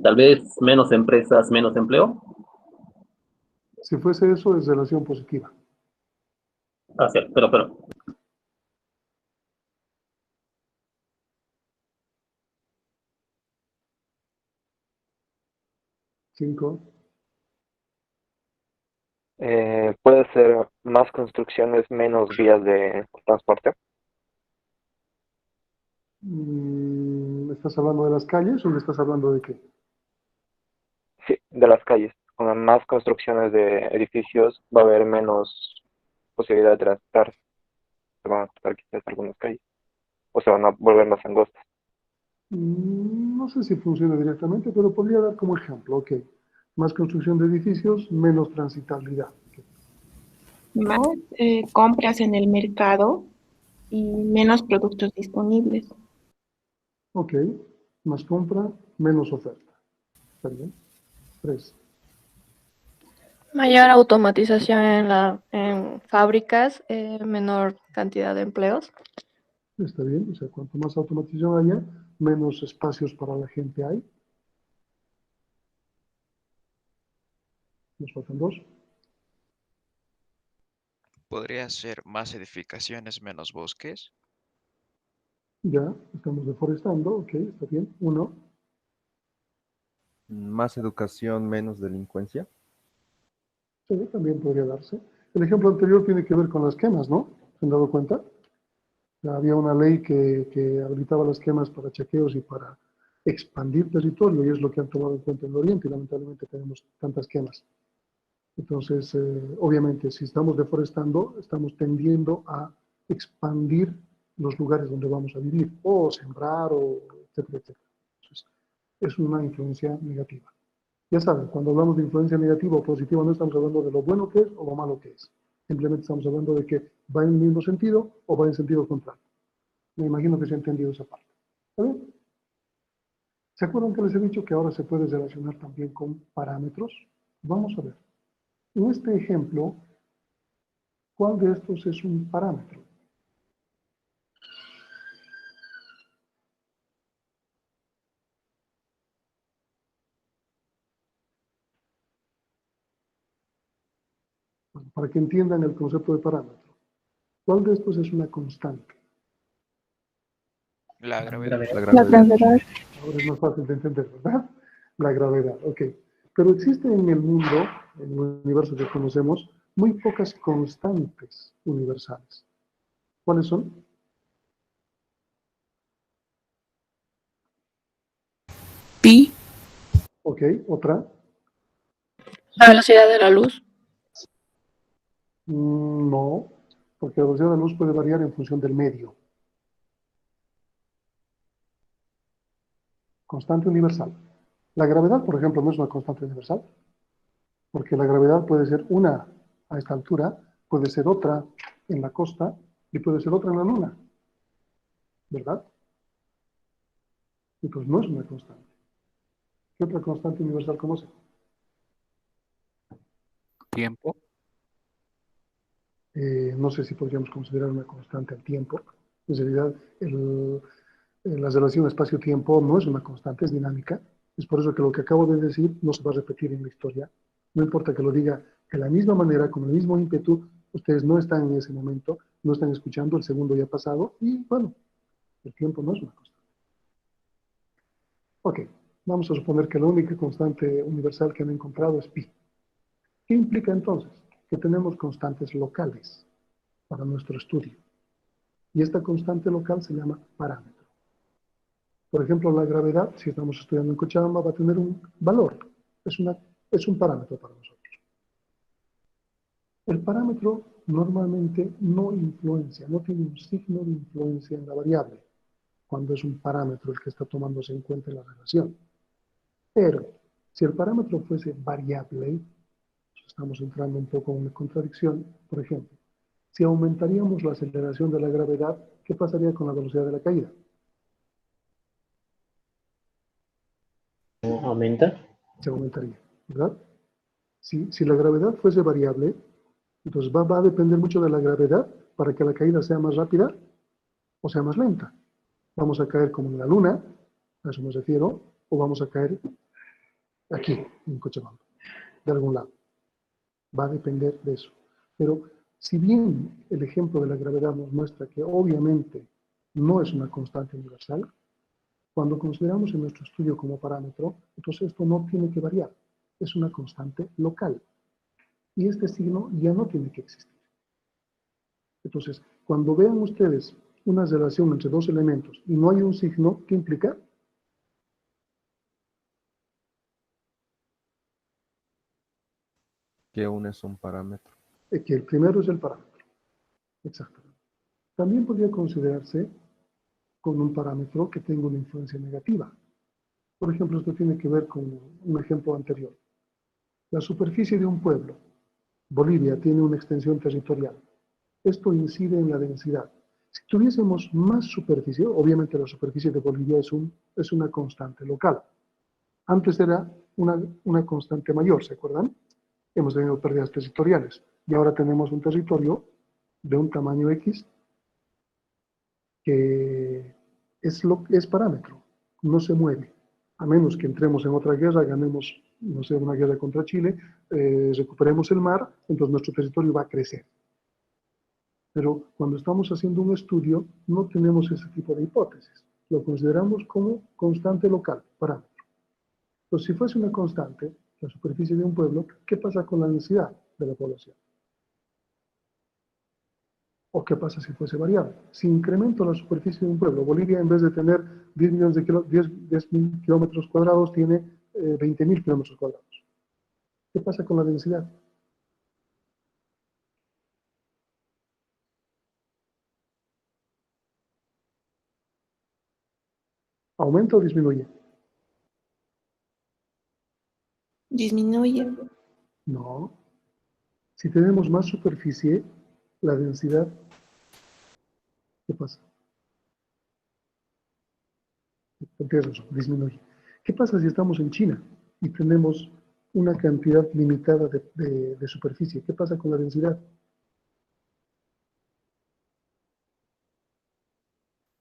Tal vez menos empresas, menos empleo. Si fuese eso, es relación positiva. Ah, sí, pero. 5. Puede ser más construcciones, menos vías de transporte. ¿Estás hablando de las calles o me estás hablando de qué? Sí, de las calles. Con más construcciones de edificios va a haber menos posibilidad de transitar. Se van a cortar quizás algunas calles. O se van a volver más angostas. No sé si funciona directamente, pero podría dar como ejemplo, ok. Más construcción de edificios, menos transitabilidad. Más compras en el mercado y menos productos disponibles. Ok, más compra, menos oferta. ¿Está bien? 3. Mayor automatización en fábricas, menor cantidad de empleos. Está bien, o sea, cuanto más automatización haya, menos espacios para la gente hay. Nos faltan 2. ¿Podría ser más edificaciones, menos bosques? Ya, estamos deforestando, ok, está bien. 1. Más educación, menos delincuencia. Sí, también podría darse. El ejemplo anterior tiene que ver con las quemas, ¿no? ¿Se han dado cuenta? Había una ley que habilitaba las quemas para chequeos y para expandir territorio, y es lo que han tomado en cuenta en el Oriente, y lamentablemente tenemos tantas quemas. Entonces, obviamente, si estamos deforestando, estamos tendiendo a expandir los lugares donde vamos a vivir, o sembrar, o etcétera, etcétera. Entonces, es una influencia negativa. Ya saben, cuando hablamos de influencia negativa o positiva, no estamos hablando de lo bueno que es o lo malo que es. Simplemente estamos hablando de que va en el mismo sentido o va en sentido contrario. Me imagino que se ha entendido esa parte. ¿Está bien? ¿Se acuerdan que les he dicho que ahora se puede relacionar también con parámetros? Vamos a ver. En este ejemplo, ¿cuál de estos es un parámetro? Bueno, para que entiendan el concepto de parámetro. ¿Cuál de estos es una constante? La gravedad. La gravedad. Ahora es más fácil de entender, ¿verdad? La gravedad, ok. Pero existe en el mundo, en el universo que conocemos, muy pocas constantes universales. ¿Cuáles son? Pi. Ok, otra. La velocidad de la luz. No, porque la velocidad de la luz puede variar en función del medio. Constante universal. La gravedad, por ejemplo, no es una constante universal, porque la gravedad puede ser una a esta altura, puede ser otra en la costa y puede ser otra en la luna, ¿verdad? Entonces no es una constante. ¿Qué otra constante universal conoce? Tiempo. No sé si podríamos considerar una constante el tiempo. En realidad, la relación espacio-tiempo no es una constante, es dinámica. Es por eso que lo que acabo de decir no se va a repetir en la historia. No importa que lo diga de la misma manera, con el mismo ímpetu, ustedes no están en ese momento, no están escuchando, el segundo ya ha pasado y bueno, el tiempo no es una constante. Ok, vamos a suponer que la única constante universal que han encontrado es pi. ¿Qué implica entonces? Que tenemos constantes locales para nuestro estudio. Y esta constante local se llama parámetro. Por ejemplo, la gravedad, si estamos estudiando en Cochabamba, va a tener un valor. Es un parámetro para nosotros. El parámetro normalmente no influencia, no tiene un signo de influencia en la variable, cuando es un parámetro el que está tomándose en cuenta en la relación. Pero, si el parámetro fuese variable, estamos entrando un poco en una contradicción. Por ejemplo, si aumentaríamos la aceleración de la gravedad, ¿qué pasaría con la velocidad de la caída? ¿Aumenta? Se aumentaría, ¿verdad? Si la gravedad fuese variable, entonces va a depender mucho de la gravedad para que la caída sea más rápida o sea más lenta. Vamos a caer como en la luna, a eso me refiero, o vamos a caer aquí, en Cochabamba, de algún lado. Va a depender de eso. Pero si bien el ejemplo de la gravedad nos muestra que obviamente no es una constante universal, cuando consideramos en nuestro estudio como parámetro, entonces esto no tiene que variar. Es una constante local. Y este signo ya no tiene que existir. Entonces, cuando vean ustedes una relación entre dos elementos y no hay un signo, ¿qué implica? Que uno es un parámetro. Que el primero es el parámetro. Exactamente. También podría considerarse con un parámetro que tenga una influencia negativa. Por ejemplo, esto tiene que ver con un ejemplo anterior. La superficie de un pueblo, Bolivia, tiene una extensión territorial. Esto incide en la densidad. Si tuviésemos más superficie, obviamente la superficie de Bolivia es una constante local. Antes era una constante mayor, ¿se acuerdan? Hemos tenido pérdidas territoriales y ahora tenemos un territorio de un tamaño X que es parámetro, no se mueve, a menos que entremos en otra guerra, ganemos, no sé, una guerra contra Chile, recuperemos el mar, entonces nuestro territorio va a crecer. Pero cuando estamos haciendo un estudio, no tenemos ese tipo de hipótesis. Lo consideramos como constante local, parámetro. Entonces, si fuese una constante, la superficie de un pueblo, ¿qué pasa con la densidad de la población? ¿O qué pasa si fuese variable? Si incremento la superficie de un pueblo, Bolivia en vez de tener 10.000 kilómetros cuadrados, tiene 20.000 kilómetros cuadrados. ¿Qué pasa con la densidad? ¿Aumenta o disminuye? Disminuye. No. Si tenemos más superficie, la densidad, ¿qué pasa? Tienes razón, disminuye. ¿Qué pasa si estamos en China y tenemos una cantidad limitada de superficie? ¿Qué pasa con la densidad?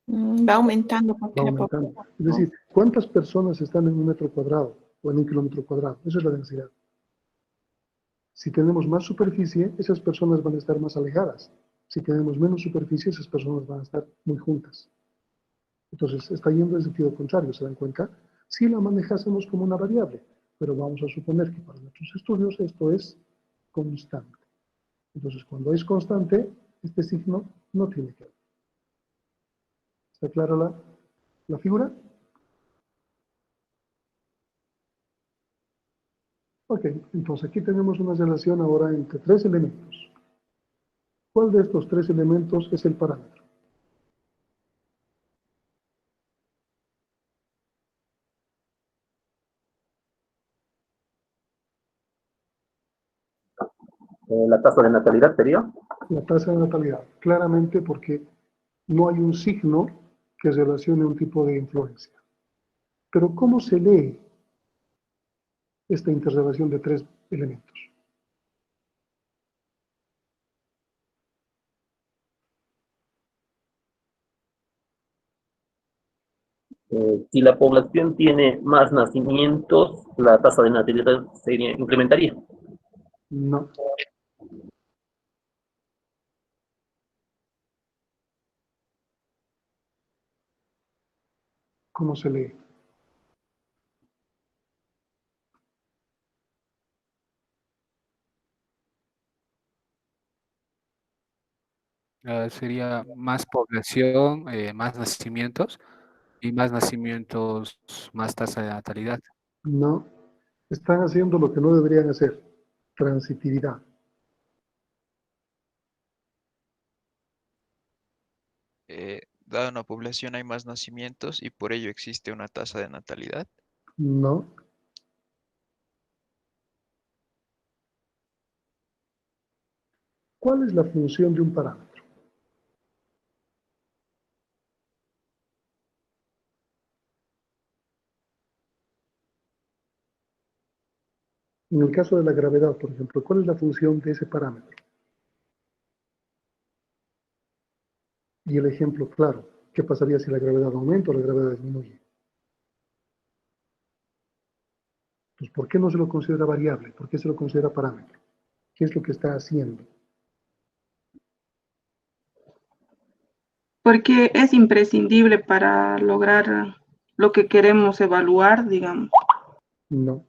Va aumentando porque Va la aumentando. población. Es decir, ¿cuántas personas están en un metro cuadrado o en un kilómetro cuadrado? Esa es la densidad. Si tenemos más superficie, esas personas van a estar más alejadas. Si tenemos menos superficie, esas personas van a estar muy juntas. Entonces, está yendo en sentido contrario, ¿se dan cuenta? Si la manejásemos como una variable, pero vamos a suponer que para nuestros estudios esto es constante. Entonces, cuando es constante, este signo no tiene que ver. ¿Está clara la figura? Ok, entonces aquí tenemos una relación ahora entre tres elementos. ¿Cuál de estos tres elementos es el parámetro? La tasa de natalidad sería. La tasa de natalidad, claramente porque no hay un signo que relacione un tipo de influencia. Pero ¿cómo se lee esta interrelación de tres elementos? Si la población tiene más nacimientos, la tasa de natalidad se incrementaría. No. ¿Cómo se lee? Sería más población, más nacimientos, y más nacimientos, más tasa de natalidad. No. Están haciendo lo que no deberían hacer. Transitividad. Dada una población hay más nacimientos y por ello existe una tasa de natalidad. No. ¿Cuál es la función de un parámetro? En el caso de la gravedad, por ejemplo, ¿cuál es la función de ese parámetro? Y el ejemplo claro, ¿qué pasaría si la gravedad aumenta o la gravedad disminuye? Pues, ¿por qué no se lo considera variable? ¿Por qué se lo considera parámetro? ¿Qué es lo que está haciendo? Porque es imprescindible para lograr lo que queremos evaluar, digamos. No.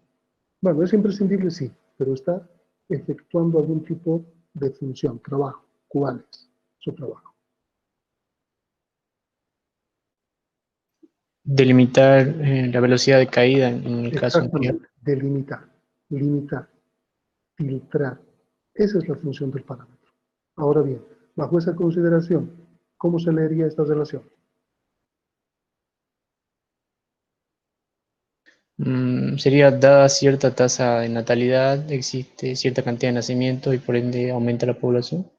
Bueno, es imprescindible, sí, pero está efectuando algún tipo de función, trabajo. ¿Cuál es su trabajo? Delimitar la velocidad de caída en el caso anterior. Exactamente, delimitar, limitar, filtrar. Esa es la función del parámetro. Ahora bien, bajo esa consideración, ¿cómo se leería esta relación? Sería dada cierta tasa de natalidad, existe cierta cantidad de nacimientos y por ende aumenta la población.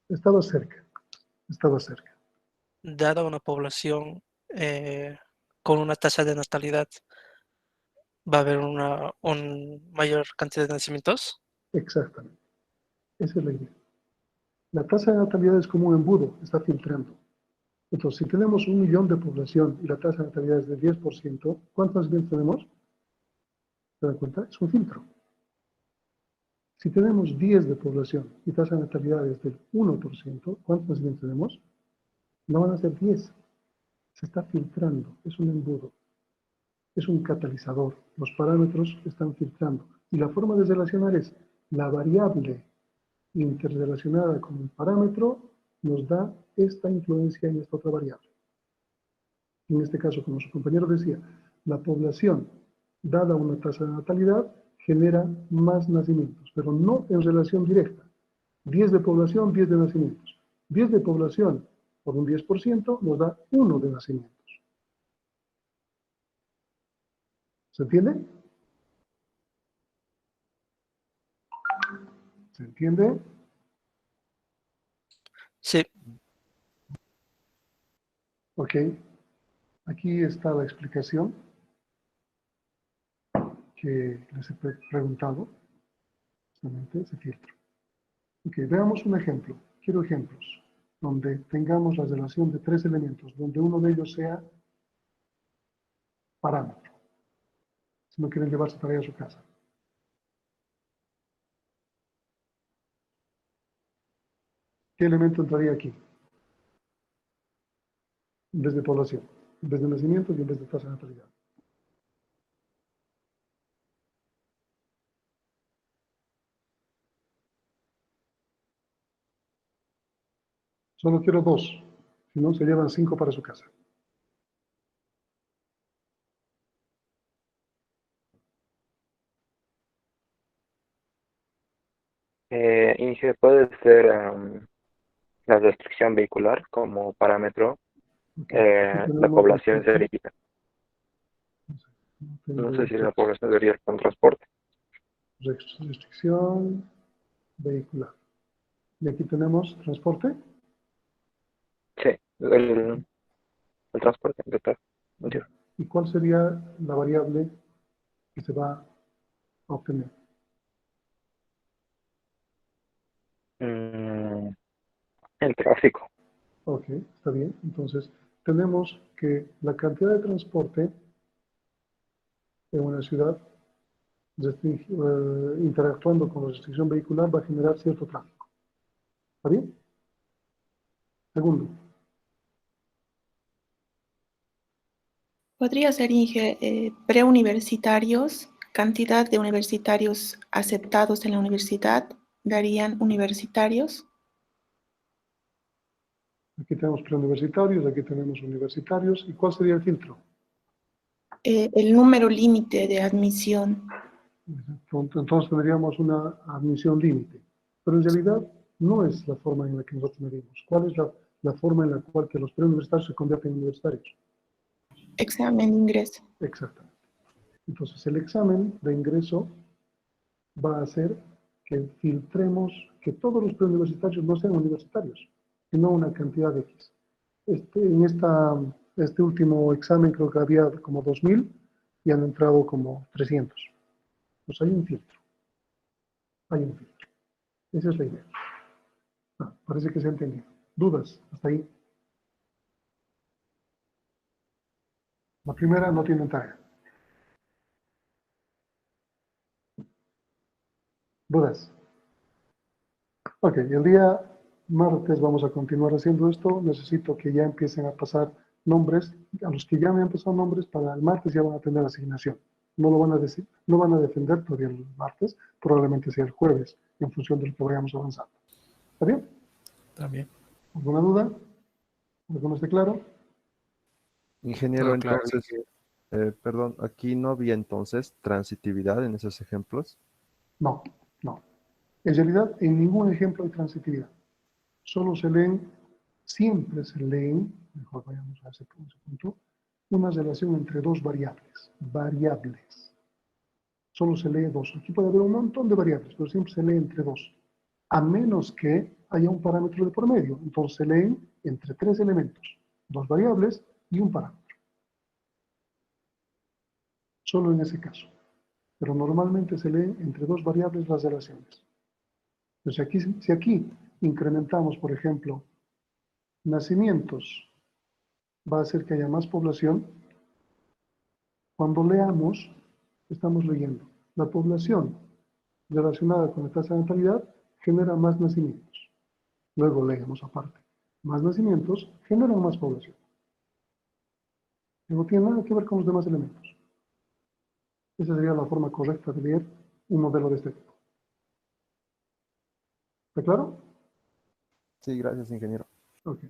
Estaba cerca, estaba cerca. Dada una población con una tasa de natalidad, va a haber una mayor cantidad de nacimientos. Exactamente. Esa es la idea. La tasa de natalidad es como un embudo, está filtrando. Entonces, si tenemos 1.000.000 de población y la tasa de natalidad es del 10%, ¿cuántos nacimientos tenemos? ¿Se dan cuenta? Es un filtro. Si tenemos 10 de población y tasa de natalidad es del 1%, ¿cuántos nacimientos tenemos? No van a ser 10. Se está filtrando, es un embudo, es un catalizador. Los parámetros están filtrando. Y la forma de relacionar es la variable interrelacionada con el parámetro nos da esta influencia en esta otra variable. En este caso, como su compañero decía, la población, dada una tasa de natalidad, genera más nacimientos, pero no en relación directa. 10 de población, 10 de nacimientos. 10 de población por un 10% nos da 1 de nacimientos. ¿Se entiende? ¿Se entiende? Sí. Ok. Aquí está la explicación que les he preguntado. Justamente ese filtro. Ok, veamos un ejemplo. Quiero ejemplos donde tengamos la relación de tres elementos, donde uno de ellos sea parámetro. Si no quieren llevarse tarea a su casa. ¿Qué elemento entraría aquí? En vez de población, en vez de nacimientos y en vez de tasa de natalidad. Solo quiero dos, si no se llevan 5 para su casa. Inicio puede ser la restricción vehicular como parámetro. La población sería, no sé si la población debería ir con transporte. Restricción vehicular. Y aquí tenemos transporte. Sí, el transporte en total. ¿Y cuál sería la variable que se va a obtener? El tráfico. Ok, está bien. Entonces, tenemos que la cantidad de transporte en una ciudad interactuando con la restricción vehicular va a generar cierto tráfico. ¿Está bien? Segundo. Podría ser, Inge, preuniversitarios, cantidad de universitarios aceptados en la universidad, darían universitarios. Aquí tenemos preuniversitarios, aquí tenemos universitarios. ¿Y cuál sería el filtro? El número límite de admisión. Entonces tendríamos una admisión límite. Pero en realidad no es la forma en la que nosotros medimos. ¿Cuál es la forma en la cual que los preuniversitarios se convierten en universitarios? Examen de ingreso. Exactamente. Entonces el examen de ingreso va a hacer que filtremos que todos los preuniversitarios no sean universitarios, sino una cantidad de X. En este último examen creo que había como 2000 y han entrado como 300. Pues hay un filtro. Hay un filtro. Esa es la idea. Parece que se ha entendido. ¿Dudas? Hasta ahí. La primera no tiene tarea. ¿Dudas? Ok, el día martes vamos a continuar haciendo esto. Necesito que ya empiecen a pasar nombres. A los que ya me han pasado nombres, para el martes ya van a tener asignación. No lo van a decir, no van a defender todavía el martes, probablemente sea el jueves, en función de lo que vayamos avanzando. ¿Está bien? Está bien. ¿Alguna duda? ¿Algo no esté claro? Ingeniero, Todo claro. entonces, perdón, aquí no había entonces transitividad en esos ejemplos. No, no. En realidad, en ningún ejemplo hay transitividad. Solo se leen, siempre se leen, mejor vayamos a ese punto, una relación entre dos variables. Variables. Solo se lee dos. Aquí puede haber un montón de variables, pero siempre se lee entre dos. A menos que haya un parámetro de por medio. Entonces se leen entre tres elementos. Dos variables y un parámetro. Solo en ese caso. Pero normalmente se leen entre dos variables las relaciones. Entonces, si aquí incrementamos, por ejemplo, nacimientos, va a hacer que haya más población. Cuando leamos, estamos leyendo. La población relacionada con la tasa de natalidad genera más nacimientos. Luego leemos aparte. Más nacimientos generan más población. No tiene nada que ver con los demás elementos. Esa sería la forma correcta de leer un modelo de este tipo. ¿Está claro? Sí, gracias, ingeniero. Ok.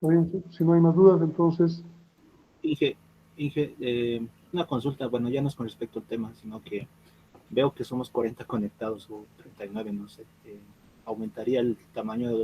Muy bien, si no hay más dudas, entonces... Inge, una consulta, bueno, ya no es con respecto al tema, sino que veo que somos 40 conectados o 39, no sé. ¿Aumentaría el tamaño de los